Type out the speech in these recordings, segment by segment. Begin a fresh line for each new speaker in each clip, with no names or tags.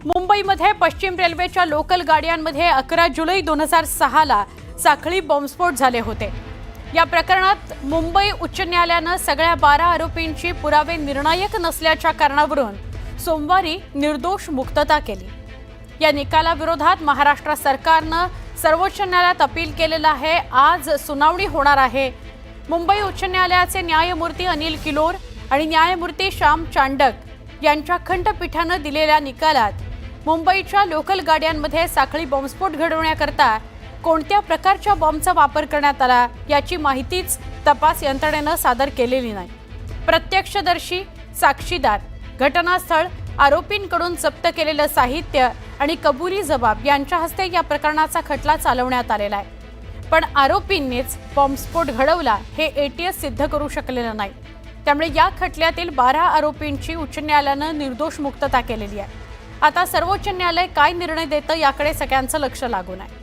मुंबईमध्ये पश्चिम रेल्वेच्या लोकल गाड्यांमध्ये 11 जुलै 2006 ला साखळी बॉम्बस्फोट झाले होते। या प्रकरणात मुंबई उच्च न्यायालयाने सगळ्या 12 आरोपींची पुरावे निर्णायक नसल्याच्या कारणावरून सोमवारी निर्दोष मुक्तता केली। या निकालाविरोधात महाराष्ट्र सरकारने सर्वोच्च न्यायालयात अपील केलेलं आहे। आज सुनावणी होणार आहे। मुंबई उच्च न्यायालयाचे न्यायमूर्ती अनिल किलोर आणि न्यायमूर्ती श्याम चांडक यांच्या खंडपीठाने दिलेल्या निकालात मुंबईच्या लोकल गाड्यांमध्ये साखळी बॉम्बस्फोट घडवण्याकरता कोणत्या प्रकारच्या बॉम्बचा वापर करण्यात आला याची माहितीच तपास यंत्रणेने सादर केलेली नाही। प्रत्यक्षदर्शी, साक्षीदार, घटनास्थळ, आरोपींकडून जप्त केलेले साहित्य आणि कबुली जबाब यांच्या हस्ते या प्रकरणाचा खटला चालवण्यात आलेला आहे। पण आरोपींनीच बॉम्बस्फोट घडवला हे एटीएस सिद्ध करू शकलेलं नाही। त्यामुळे या खटल्यातील 12 आरोपींची उच्च न्यायालयाने निर्दोष मुक्तता केलेली आहे। आता सर्वोच्च न्यायालय काय निर्णय देतं याकडे सगळ्यांचं लक्ष लागून आहे।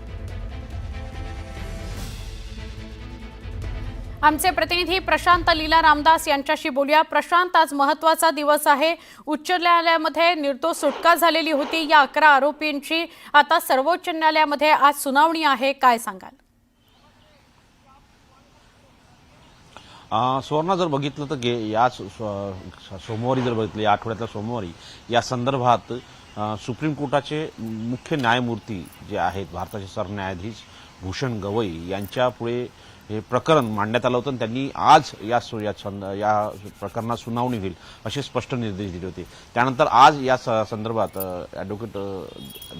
आमचे प्रतिनिधी प्रशांत लीला रामदास यांच्याशी बोलूया। प्रशांत, आज महत्त्वाचा दिवस आहे। उच्च न्यायालयामध्ये निर्दोष सुटका झालेली होती या 11 आरोपींची। आता सर्वोच्च न्यायालयामध्ये आज सुनावणी आहे, काय सांगाल?
सुवर्णा, जर बघितलं तर या सोमवारी जर बघितलं, या आठवड्यातल्या सोमवारी या संदर्भात सुप्रीम कोर्टाचे मुख्य न्यायमूर्ती जे आहेत, भारताचे सरन्यायाधीश भूषण गवई यांच्या पुढे हे प्रकरण मांडण्यात आलं होतं। त्यांनी आज या प्रकरणात सुनावणी होईल असे स्पष्ट निर्देश दिले होते। त्यानंतर आज या संदर्भात ॲडव्होकेट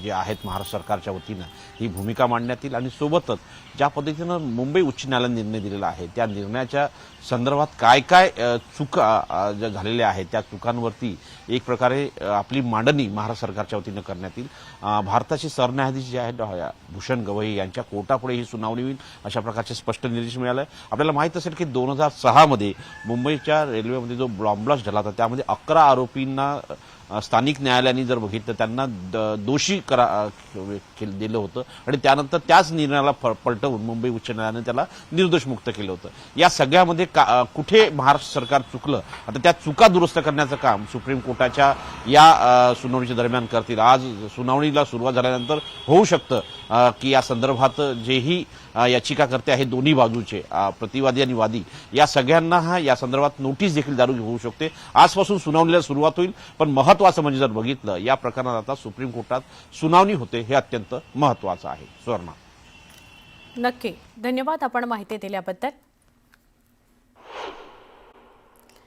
जे आहेत महाराष्ट्र सरकारच्या वतीनं ही भूमिका मांडण्यात येईल आणि सोबतच ज्या पद्धतीनं मुंबई उच्च न्यायालयाने निर्णय दिलेला आहे त्या निर्णयाच्या संदर्भात काय काय चुका ज्या झालेल्या आहेत त्या चुकांवरती एक प्रकारे आपली मांडणी महाराष्ट्र सरकारच्या वतीनं करण्यात येईल। भारताचे सरन्यायाधीश जे आहेत भूषण गवई यांच्या कोर्टापुढे ही सुनावणी होईल अशा प्रकारचे स्पष्ट निर्देश मिळाले। आपल्याला माहित असेल की 2006 मध्ये मुंबईच्या रेल्वेमध्ये जो बॉम्ब ब्लास्ट झाला होता त्यामध्ये 11 आरोपींना स्थानिक न्यायालयाने जर बघितलं त्यांना दोषी दिलं होतं आणि त्यानंतर त्याच निर्णयाला पलटवून मुंबई उच्च न्यायालयाने त्याला निर्दोष मुक्त केलं होतं। या सगळ्यामध्ये कुठे महाराष्ट्र सरकार चुकलं, आता त्या चुका दुरुस्त करण्याचं काम सुप्रीम कोर्टाच्या या सुनावणीच्या दरम्यान करतील। आज सुनावणीला सुरुवात झाल्यानंतर होऊ शकतं की या संदर्भात जेही याचिकाकर्ते आहेत दोन्ही बाजूचे प्रतिवादी आणि वादी या सगळ्यांना या संदर्भात नोटीस देखील जारी होऊ शकते। आजपासून सुनावणीला सुरुवात होईल। पण महत्त्वाचं म्हणजे जर बघितलं या प्रकरणात आता सुप्रीम कोर्टात सुनावणी होते हे अत्यंत महत्त्वाचं आहे। सुवर्णा,
नक्की धन्यवाद आपण माहिती दिल्याबद्दल।